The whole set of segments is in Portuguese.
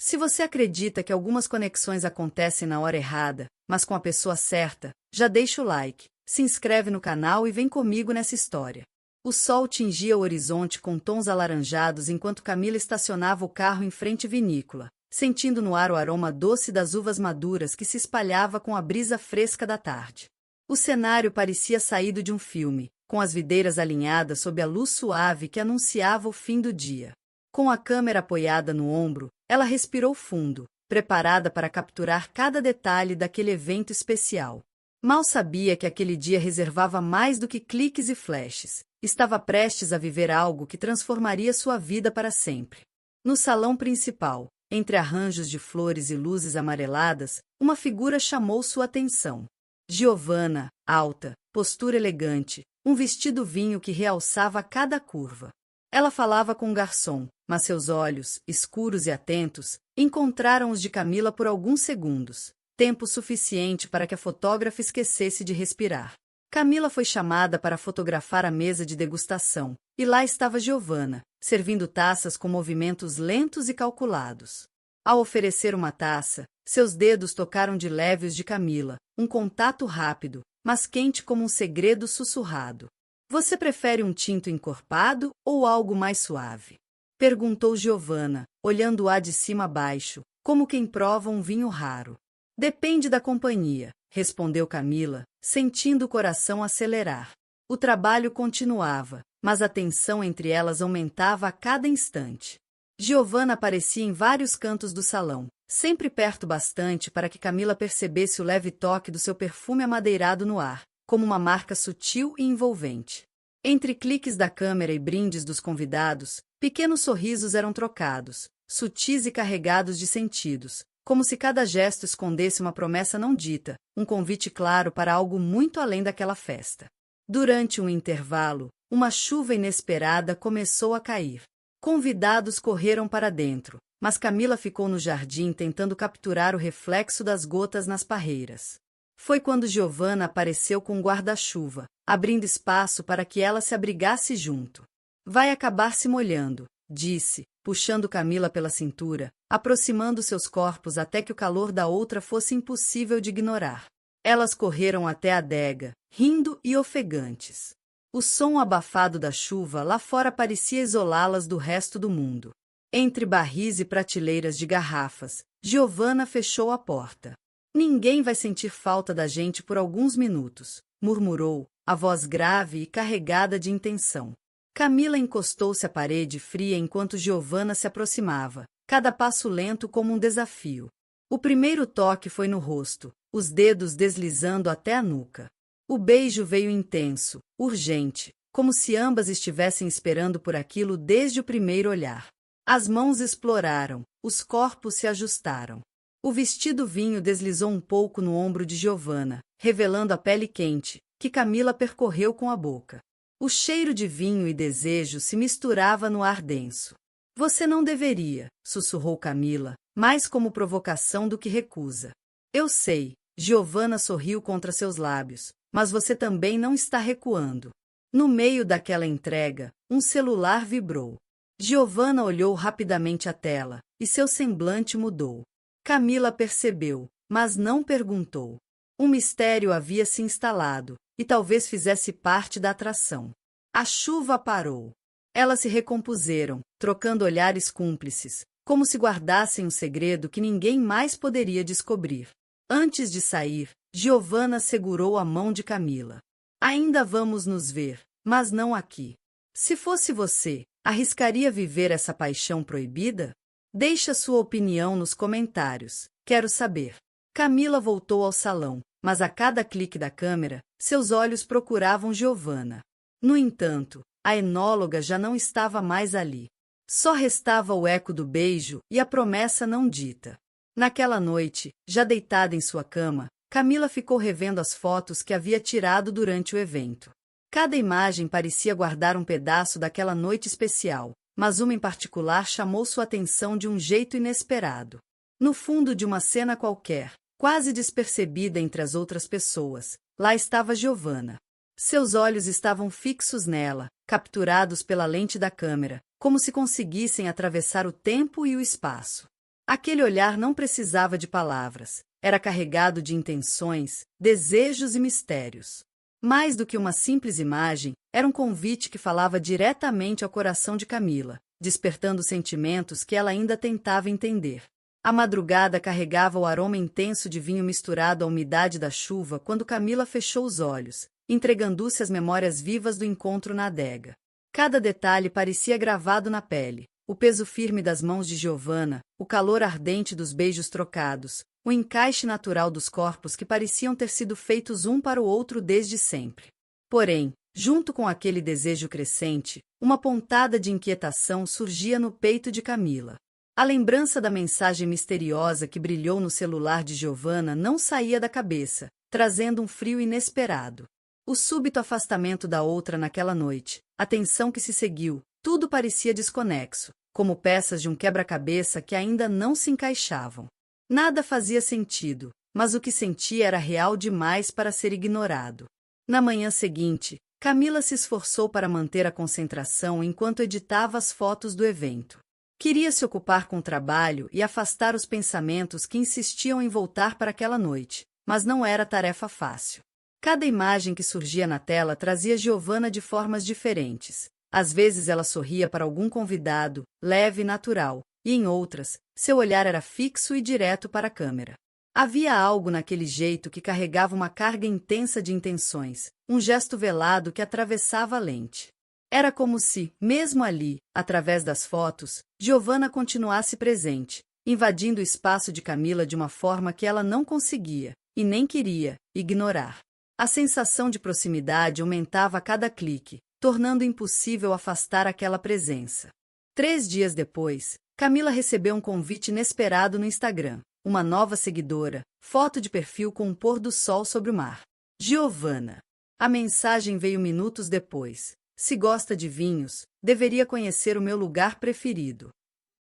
Se você acredita que algumas conexões acontecem na hora errada, mas com a pessoa certa, já deixa o like, se inscreve no canal e vem comigo nessa história. O sol tingia o horizonte com tons alaranjados enquanto Camila estacionava o carro em frente à vinícola, sentindo no ar o aroma doce das uvas maduras que se espalhava com a brisa fresca da tarde. O cenário parecia saído de um filme, com as videiras alinhadas sob a luz suave que anunciava o fim do dia. Com a câmera apoiada no ombro, ela respirou fundo, preparada para capturar cada detalhe daquele evento especial. Mal sabia que aquele dia reservava mais do que cliques e flashes. Estava prestes a viver algo que transformaria sua vida para sempre. No salão principal, entre arranjos de flores e luzes amareladas, uma figura chamou sua atenção. Giovanna, alta, postura elegante, um vestido vinho que realçava cada curva. Ela falava com o garçom, mas seus olhos, escuros e atentos, encontraram os de Camila por alguns segundos, tempo suficiente para que a fotógrafa esquecesse de respirar. Camila foi chamada para fotografar a mesa de degustação, e lá estava Giovanna, servindo taças com movimentos lentos e calculados. Ao oferecer uma taça, seus dedos tocaram de leve os de Camila, um contato rápido, mas quente como um segredo sussurrado. Você prefere um tinto encorpado ou algo mais suave? Perguntou Giovanna, olhando-a de cima a baixo, como quem prova um vinho raro. Depende da companhia, respondeu Camila, sentindo o coração acelerar. O trabalho continuava, mas a tensão entre elas aumentava a cada instante. Giovanna aparecia em vários cantos do salão, sempre perto bastante para que Camila percebesse o leve toque do seu perfume amadeirado no ar, como uma marca sutil e envolvente. Entre cliques da câmera e brindes dos convidados, pequenos sorrisos eram trocados, sutis e carregados de sentidos, como se cada gesto escondesse uma promessa não dita, um convite claro para algo muito além daquela festa. Durante um intervalo, uma chuva inesperada começou a cair. Convidados correram para dentro, mas Camila ficou no jardim tentando capturar o reflexo das gotas nas parreiras. Foi quando Giovanna apareceu com um guarda-chuva, abrindo espaço para que ela se abrigasse junto. Vai acabar se molhando, disse, puxando Camila pela cintura, aproximando seus corpos até que o calor da outra fosse impossível de ignorar. Elas correram até a adega, rindo e ofegantes. O som abafado da chuva lá fora parecia isolá-las do resto do mundo. Entre barris e prateleiras de garrafas, Giovanna fechou a porta. Ninguém vai sentir falta da gente por alguns minutos, murmurou, a voz grave e carregada de intenção. Camila encostou-se à parede fria enquanto Giovanna se aproximava, cada passo lento como um desafio. O primeiro toque foi no rosto, os dedos deslizando até a nuca. O beijo veio intenso, urgente, como se ambas estivessem esperando por aquilo desde o primeiro olhar. As mãos exploraram, os corpos se ajustaram. O vestido vinho deslizou um pouco no ombro de Giovanna, revelando a pele quente, que Camila percorreu com a boca. O cheiro de vinho e desejo se misturava no ar denso. Você não deveria, sussurrou Camila, mais como provocação do que recusa. Eu sei, Giovanna sorriu contra seus lábios, mas você também não está recuando. No meio daquela entrega, um celular vibrou. Giovanna olhou rapidamente a tela, e seu semblante mudou. Camila percebeu, mas não perguntou. Um mistério havia se instalado, e talvez fizesse parte da atração. A chuva parou. Elas se recompuseram, trocando olhares cúmplices, como se guardassem um segredo que ninguém mais poderia descobrir. Antes de sair, Giovanna segurou a mão de Camila. Ainda vamos nos ver, mas não aqui. Se fosse você, arriscaria viver essa paixão proibida? Deixe a sua opinião nos comentários, quero saber. Camila voltou ao salão, mas a cada clique da câmera, seus olhos procuravam Giovanna. No entanto, a enóloga já não estava mais ali. Só restava o eco do beijo e a promessa não dita. Naquela noite, já deitada em sua cama, Camila ficou revendo as fotos que havia tirado durante o evento. Cada imagem parecia guardar um pedaço daquela noite especial, mas uma em particular chamou sua atenção de um jeito inesperado. No fundo de uma cena qualquer, quase despercebida entre as outras pessoas, lá estava Giovanna. Seus olhos estavam fixos nela, capturados pela lente da câmera, como se conseguissem atravessar o tempo e o espaço. Aquele olhar não precisava de palavras, era carregado de intenções, desejos e mistérios. Mais do que uma simples imagem, era um convite que falava diretamente ao coração de Camila, despertando sentimentos que ela ainda tentava entender. A madrugada carregava o aroma intenso de vinho misturado à umidade da chuva quando Camila fechou os olhos, entregando-se às memórias vivas do encontro na adega. Cada detalhe parecia gravado na pele: o peso firme das mãos de Giovanna, o calor ardente dos beijos trocados, o encaixe natural dos corpos que pareciam ter sido feitos um para o outro desde sempre. Porém, junto com aquele desejo crescente, uma pontada de inquietação surgia no peito de Camila. A lembrança da mensagem misteriosa que brilhou no celular de Giovanna não saía da cabeça, trazendo um frio inesperado. O súbito afastamento da outra naquela noite, a tensão que se seguiu, tudo parecia desconexo, como peças de um quebra-cabeça que ainda não se encaixavam. Nada fazia sentido, mas o que sentia era real demais para ser ignorado. Na manhã seguinte, Camila se esforçou para manter a concentração enquanto editava as fotos do evento. Queria se ocupar com o trabalho e afastar os pensamentos que insistiam em voltar para aquela noite, mas não era tarefa fácil. Cada imagem que surgia na tela trazia Giovanna de formas diferentes. Às vezes ela sorria para algum convidado, leve e natural, e em outras, seu olhar era fixo e direto para a câmera. Havia algo naquele jeito que carregava uma carga intensa de intenções, um gesto velado que atravessava a lente. Era como se, mesmo ali, através das fotos, Giovanna continuasse presente, invadindo o espaço de Camila de uma forma que ela não conseguia, e nem queria, ignorar. A sensação de proximidade aumentava a cada clique, tornando impossível afastar aquela presença. 3 dias depois, Camila recebeu um convite inesperado no Instagram. Uma nova seguidora, foto de perfil com um pôr do sol sobre o mar. Giovanna. A mensagem veio minutos depois. Se gosta de vinhos, deveria conhecer o meu lugar preferido.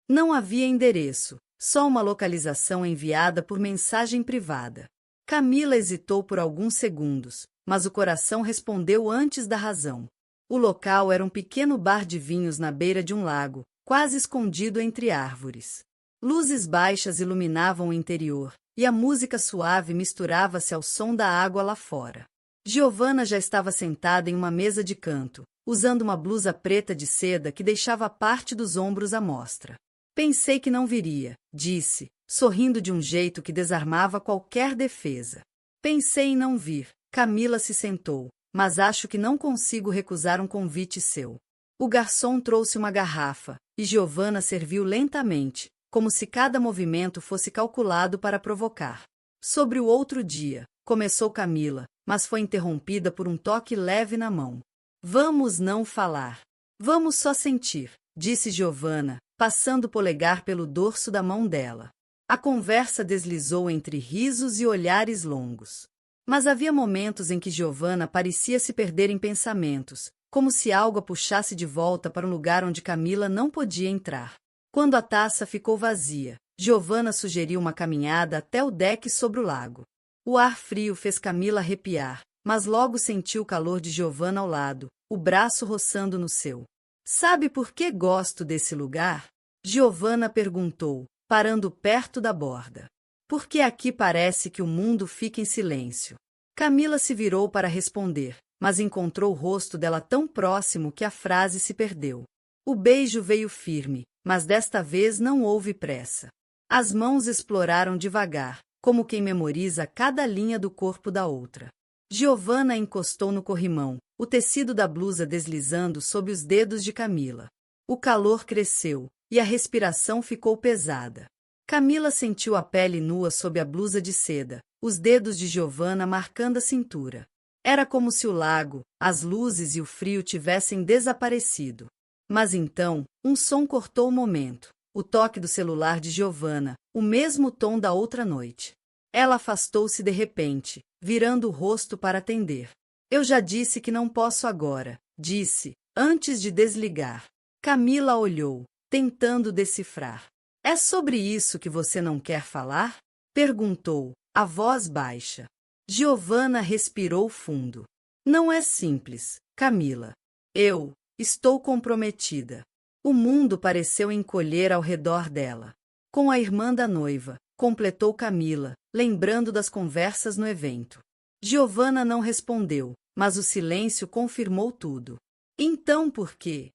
Não havia endereço, só uma localização enviada por mensagem privada. Camila hesitou por alguns segundos, mas o coração respondeu antes da razão. O local era um pequeno bar de vinhos na beira de um lago, quase escondido entre árvores. Luzes baixas iluminavam o interior, e a música suave misturava-se ao som da água lá fora. Giovanna já estava sentada em uma mesa de canto, usando uma blusa preta de seda que deixava parte dos ombros à mostra. Pensei que não viria, disse, sorrindo de um jeito que desarmava qualquer defesa. Pensei em não vir. Camila se sentou, mas acho que não consigo recusar um convite seu. O garçom trouxe uma garrafa, e Giovanna serviu lentamente, como se cada movimento fosse calculado para provocar. Sobre o outro dia, começou Camila, mas foi interrompida por um toque leve na mão. Vamos não falar. Vamos só sentir, disse Giovanna, passando o polegar pelo dorso da mão dela. A conversa deslizou entre risos e olhares longos. Mas havia momentos em que Giovanna parecia se perder em pensamentos, como se algo a puxasse de volta para um lugar onde Camila não podia entrar. Quando a taça ficou vazia, Giovanna sugeriu uma caminhada até o deck sobre o lago. O ar frio fez Camila arrepiar, mas logo sentiu o calor de Giovanna ao lado, o braço roçando no seu. Sabe por que gosto desse lugar? Giovanna perguntou, parando perto da borda. Porque aqui parece que o mundo fica em silêncio. Camila se virou para responder, mas encontrou o rosto dela tão próximo que a frase se perdeu. O beijo veio firme, mas desta vez não houve pressa. As mãos exploraram devagar, como quem memoriza cada linha do corpo da outra. Giovanna encostou no corrimão, o tecido da blusa deslizando sob os dedos de Camila. O calor cresceu, e a respiração ficou pesada. Camila sentiu a pele nua sob a blusa de seda, os dedos de Giovanna marcando a cintura. Era como se o lago, as luzes e o frio tivessem desaparecido. Mas então, um som cortou o momento. O toque do celular de Giovanna, o mesmo tom da outra noite. Ela afastou-se de repente, virando o rosto para atender. Eu já disse que não posso agora, disse, antes de desligar. Camila olhou, tentando decifrar. É sobre isso que você não quer falar? Perguntou, a voz baixa. Giovanna respirou fundo. Não é simples, Camila. Eu estou comprometida. O mundo pareceu encolher ao redor dela. Com a irmã da noiva, completou Camila, lembrando das conversas no evento. Giovanna não respondeu, mas o silêncio confirmou tudo. Então por quê?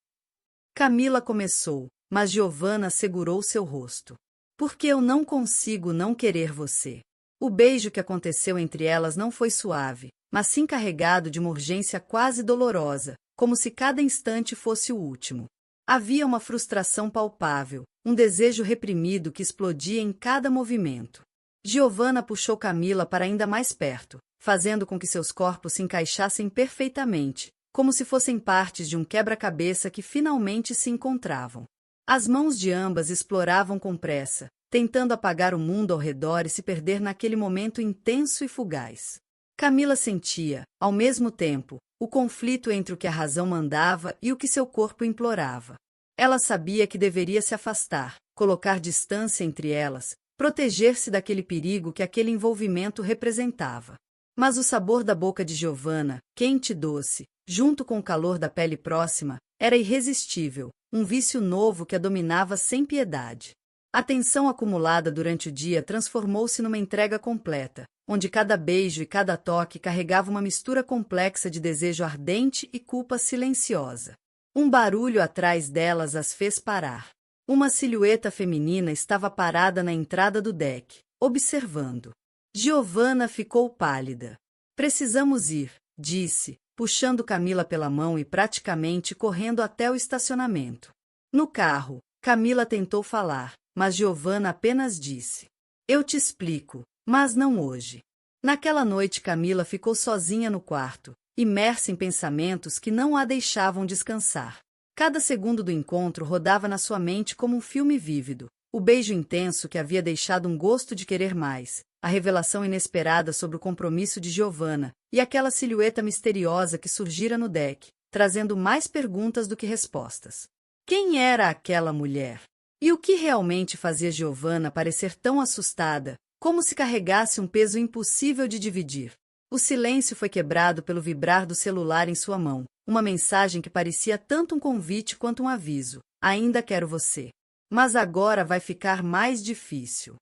Camila começou, mas Giovanna segurou seu rosto. Porque eu não consigo não querer você. O beijo que aconteceu entre elas não foi suave, mas sim carregado de uma urgência quase dolorosa, como se cada instante fosse o último. Havia uma frustração palpável, um desejo reprimido que explodia em cada movimento. Giovanna puxou Camila para ainda mais perto, fazendo com que seus corpos se encaixassem perfeitamente, como se fossem partes de um quebra-cabeça que finalmente se encontravam. As mãos de ambas exploravam com pressa, tentando apagar o mundo ao redor e se perder naquele momento intenso e fugaz. Camila sentia, ao mesmo tempo, o conflito entre o que a razão mandava e o que seu corpo implorava. Ela sabia que deveria se afastar, colocar distância entre elas, proteger-se daquele perigo que aquele envolvimento representava. Mas o sabor da boca de Giovanna, quente e doce, junto com o calor da pele próxima, era irresistível, um vício novo que a dominava sem piedade. A tensão acumulada durante o dia transformou-se numa entrega completa, onde cada beijo e cada toque carregava uma mistura complexa de desejo ardente e culpa silenciosa. Um barulho atrás delas as fez parar. Uma silhueta feminina estava parada na entrada do deck, observando. Giovanna ficou pálida. Precisamos ir, disse, puxando Camila pela mão e praticamente correndo até o estacionamento. No carro, Camila tentou falar, mas Giovanna apenas disse: eu te explico, mas não hoje. Naquela noite Camila ficou sozinha no quarto, imersa em pensamentos que não a deixavam descansar. Cada segundo do encontro rodava na sua mente como um filme vívido, o beijo intenso que havia deixado um gosto de querer mais, a revelação inesperada sobre o compromisso de Giovanna, e aquela silhueta misteriosa que surgira no deck, trazendo mais perguntas do que respostas. Quem era aquela mulher? E o que realmente fazia Giovanna parecer tão assustada, como se carregasse um peso impossível de dividir? O silêncio foi quebrado pelo vibrar do celular em sua mão, uma mensagem que parecia tanto um convite quanto um aviso. Ainda quero você. Mas agora vai ficar mais difícil.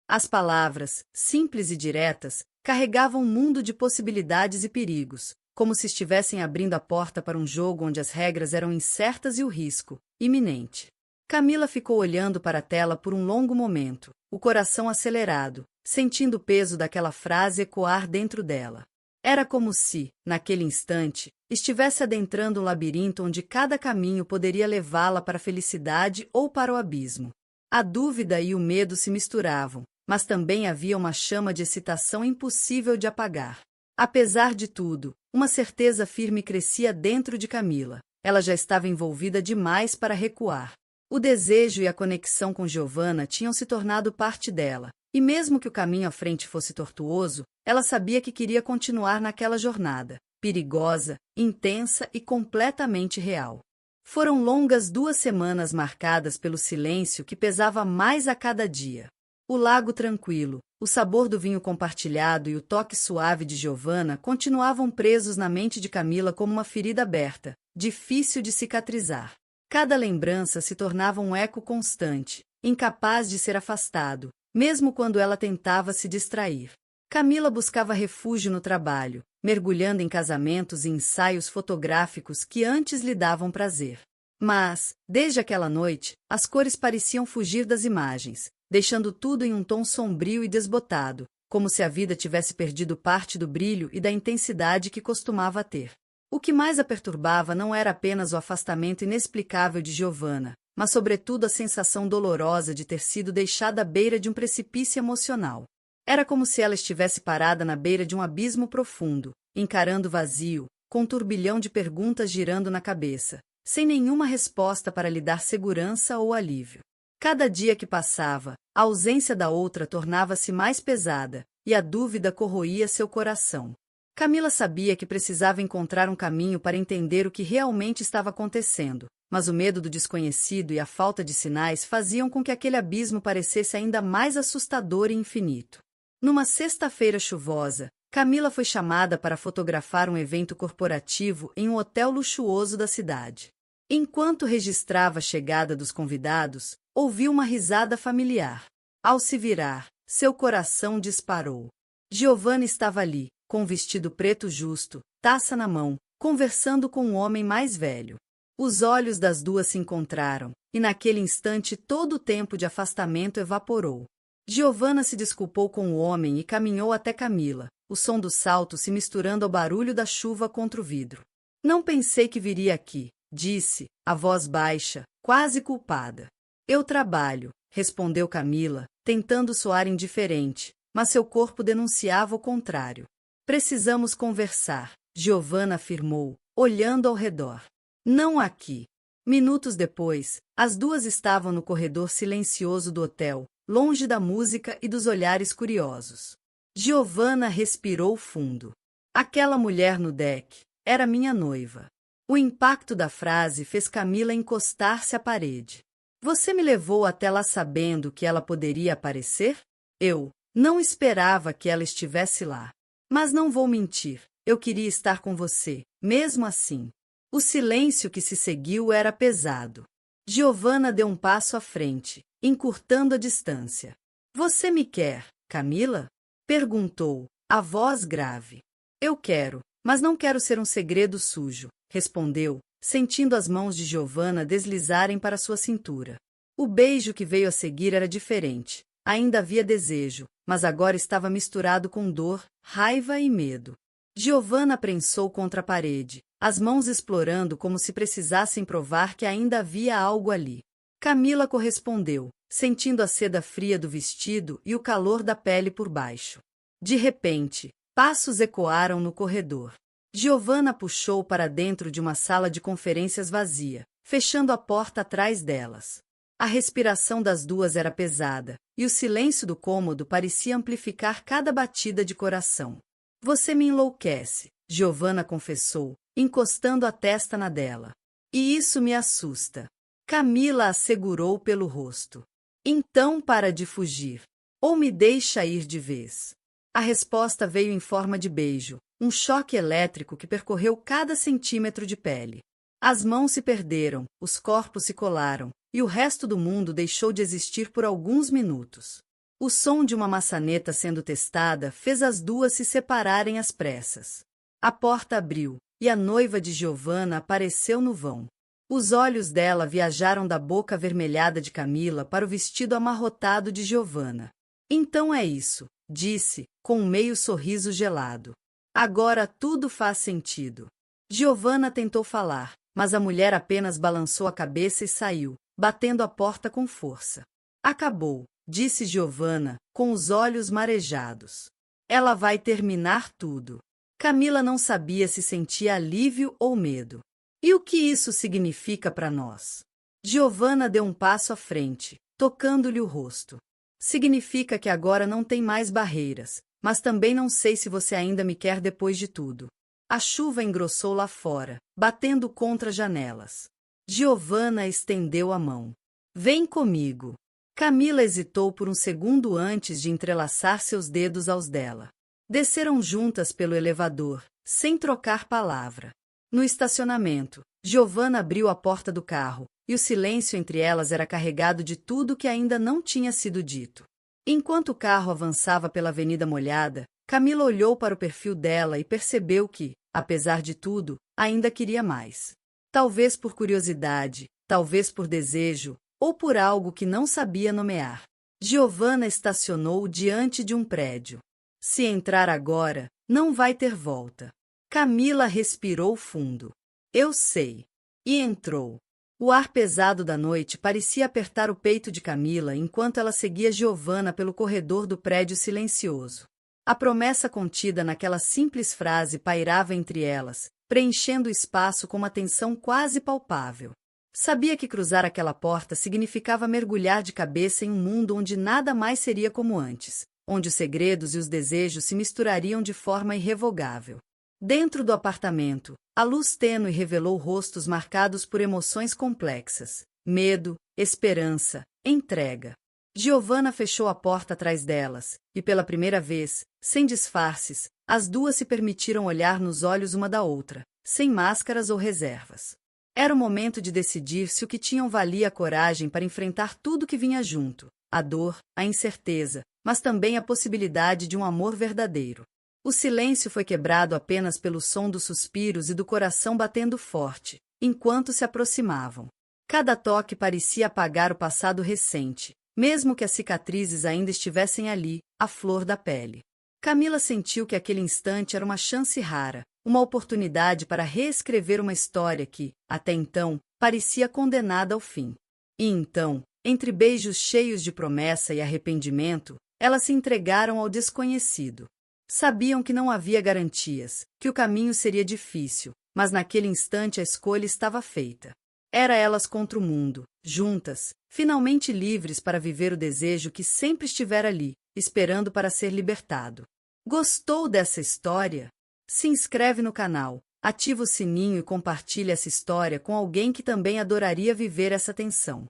As palavras, simples e diretas, carregavam um mundo de possibilidades e perigos, como se estivessem abrindo a porta para um jogo onde as regras eram incertas e o risco, iminente. Camila ficou olhando para a tela por um longo momento, o coração acelerado, sentindo o peso daquela frase ecoar dentro dela. Era como se, naquele instante, estivesse adentrando um labirinto onde cada caminho poderia levá-la para a felicidade ou para o abismo. A dúvida e o medo se misturavam, mas também havia uma chama de excitação impossível de apagar. Apesar de tudo, uma certeza firme crescia dentro de Camila. Ela já estava envolvida demais para recuar. O desejo e a conexão com Giovanna tinham se tornado parte dela, e mesmo que o caminho à frente fosse tortuoso, ela sabia que queria continuar naquela jornada, perigosa, intensa e completamente real. Foram longas 2 semanas marcadas pelo silêncio que pesava mais a cada dia. O lago tranquilo, o sabor do vinho compartilhado e o toque suave de Giovanna continuavam presos na mente de Camila como uma ferida aberta, difícil de cicatrizar. Cada lembrança se tornava um eco constante, incapaz de ser afastado, mesmo quando ela tentava se distrair. Camila buscava refúgio no trabalho, mergulhando em casamentos e ensaios fotográficos que antes lhe davam prazer. Mas, desde aquela noite, as cores pareciam fugir das imagens, deixando tudo em um tom sombrio e desbotado, como se a vida tivesse perdido parte do brilho e da intensidade que costumava ter. O que mais a perturbava não era apenas o afastamento inexplicável de Giovanna, mas sobretudo a sensação dolorosa de ter sido deixada à beira de um precipício emocional. Era como se ela estivesse parada na beira de um abismo profundo, encarando o vazio, com um turbilhão de perguntas girando na cabeça, sem nenhuma resposta para lhe dar segurança ou alívio. Cada dia que passava, a ausência da outra tornava-se mais pesada, e a dúvida corroía seu coração. Camila sabia que precisava encontrar um caminho para entender o que realmente estava acontecendo, mas o medo do desconhecido e a falta de sinais faziam com que aquele abismo parecesse ainda mais assustador e infinito. Numa sexta-feira chuvosa, Camila foi chamada para fotografar um evento corporativo em um hotel luxuoso da cidade. Enquanto registrava a chegada dos convidados, ouviu uma risada familiar. Ao se virar, seu coração disparou. Giovanna estava ali, com um vestido preto justo, taça na mão, conversando com um homem mais velho. Os olhos das duas se encontraram, e naquele instante todo o tempo de afastamento evaporou. Giovanna se desculpou com o homem e caminhou até Camila, o som do salto se misturando ao barulho da chuva contra o vidro. Não pensei que viria aqui, disse, a voz baixa, quase culpada. Eu trabalho, respondeu Camila, tentando soar indiferente, mas seu corpo denunciava o contrário. Precisamos conversar, Giovanna afirmou, olhando ao redor. Não aqui. Minutos depois, as duas estavam no corredor silencioso do hotel, longe da música e dos olhares curiosos. Giovanna respirou fundo. Aquela mulher no deck era minha noiva. O impacto da frase fez Camila encostar-se à parede. Você me levou até lá sabendo que ela poderia aparecer? Eu não esperava que ela estivesse lá. Mas não vou mentir, eu queria estar com você, mesmo assim. O silêncio que se seguiu era pesado. Giovanna deu um passo à frente, encurtando a distância. Você me quer, Camila? Perguntou, a voz grave. Eu quero, mas não quero ser um segredo sujo, respondeu, sentindo as mãos de Giovanna deslizarem para sua cintura. O beijo que veio a seguir era diferente. Ainda havia desejo, mas agora estava misturado com dor, raiva e medo. Giovanna prensou contra a parede, as mãos explorando como se precisassem provar que ainda havia algo ali. Camila correspondeu, sentindo a seda fria do vestido e o calor da pele por baixo. De repente, passos ecoaram no corredor. Giovanna puxou para dentro de uma sala de conferências vazia, fechando a porta atrás delas. A respiração das duas era pesada, e o silêncio do cômodo parecia amplificar cada batida de coração. Você me enlouquece, Giovanna confessou, encostando a testa na dela. E isso me assusta. Camila a segurou pelo rosto. Então para de fugir. Ou me deixa ir de vez. A resposta veio em forma de beijo, um choque elétrico que percorreu cada centímetro de pele. As mãos se perderam, os corpos se colaram, e o resto do mundo deixou de existir por alguns minutos. O som de uma maçaneta sendo testada fez as duas se separarem às pressas. A porta abriu, e a noiva de Giovanna apareceu no vão. Os olhos dela viajaram da boca avermelhada de Camila para o vestido amarrotado de Giovanna. Então é isso, disse, com um meio sorriso gelado. Agora tudo faz sentido. Giovanna tentou falar, mas a mulher apenas balançou a cabeça e saiu, batendo a porta com força. Acabou, disse Giovanna, com os olhos marejados. Ela vai terminar tudo. Camila não sabia se sentia alívio ou medo. E o que isso significa para nós? Giovanna deu um passo à frente, tocando-lhe o rosto. Significa que agora não tem mais barreiras, mas também não sei se você ainda me quer depois de tudo. A chuva engrossou lá fora, batendo contra as janelas. Giovanna estendeu a mão. Vem comigo. Camila hesitou por um segundo antes de entrelaçar seus dedos aos dela. Desceram juntas pelo elevador, sem trocar palavra. No estacionamento, Giovanna abriu a porta do carro, e o silêncio entre elas era carregado de tudo que ainda não tinha sido dito. Enquanto o carro avançava pela avenida molhada, Camila olhou para o perfil dela e percebeu que, apesar de tudo, ainda queria mais. Talvez por curiosidade, talvez por desejo, ou por algo que não sabia nomear. Giovanna estacionou diante de um prédio. Se entrar agora, não vai ter volta. Camila respirou fundo. Eu sei. E entrou. O ar pesado da noite parecia apertar o peito de Camila enquanto ela seguia Giovanna pelo corredor do prédio silencioso. A promessa contida naquela simples frase pairava entre elas, preenchendo o espaço com uma tensão quase palpável. Sabia que cruzar aquela porta significava mergulhar de cabeça em um mundo onde nada mais seria como antes, onde os segredos e os desejos se misturariam de forma irrevogável. Dentro do apartamento, a luz tênue revelou rostos marcados por emoções complexas: medo, esperança, entrega. Giovanna fechou a porta atrás delas, e pela primeira vez, sem disfarces, as duas se permitiram olhar nos olhos uma da outra, sem máscaras ou reservas. Era o momento de decidir se o que tinham valia a coragem para enfrentar tudo que vinha junto, a dor, a incerteza, mas também a possibilidade de um amor verdadeiro. O silêncio foi quebrado apenas pelo som dos suspiros e do coração batendo forte, enquanto se aproximavam. Cada toque parecia apagar o passado recente, mesmo que as cicatrizes ainda estivessem ali, à flor da pele. Camila sentiu que aquele instante era uma chance rara, uma oportunidade para reescrever uma história que, até então, parecia condenada ao fim. E então, entre beijos cheios de promessa e arrependimento, elas se entregaram ao desconhecido. Sabiam que não havia garantias, que o caminho seria difícil, mas naquele instante a escolha estava feita. Era elas contra o mundo, juntas, finalmente livres para viver o desejo que sempre estivera ali, esperando para ser libertado. Gostou dessa história? Se inscreve no canal, ativa o sininho e compartilha essa história com alguém que também adoraria viver essa tensão.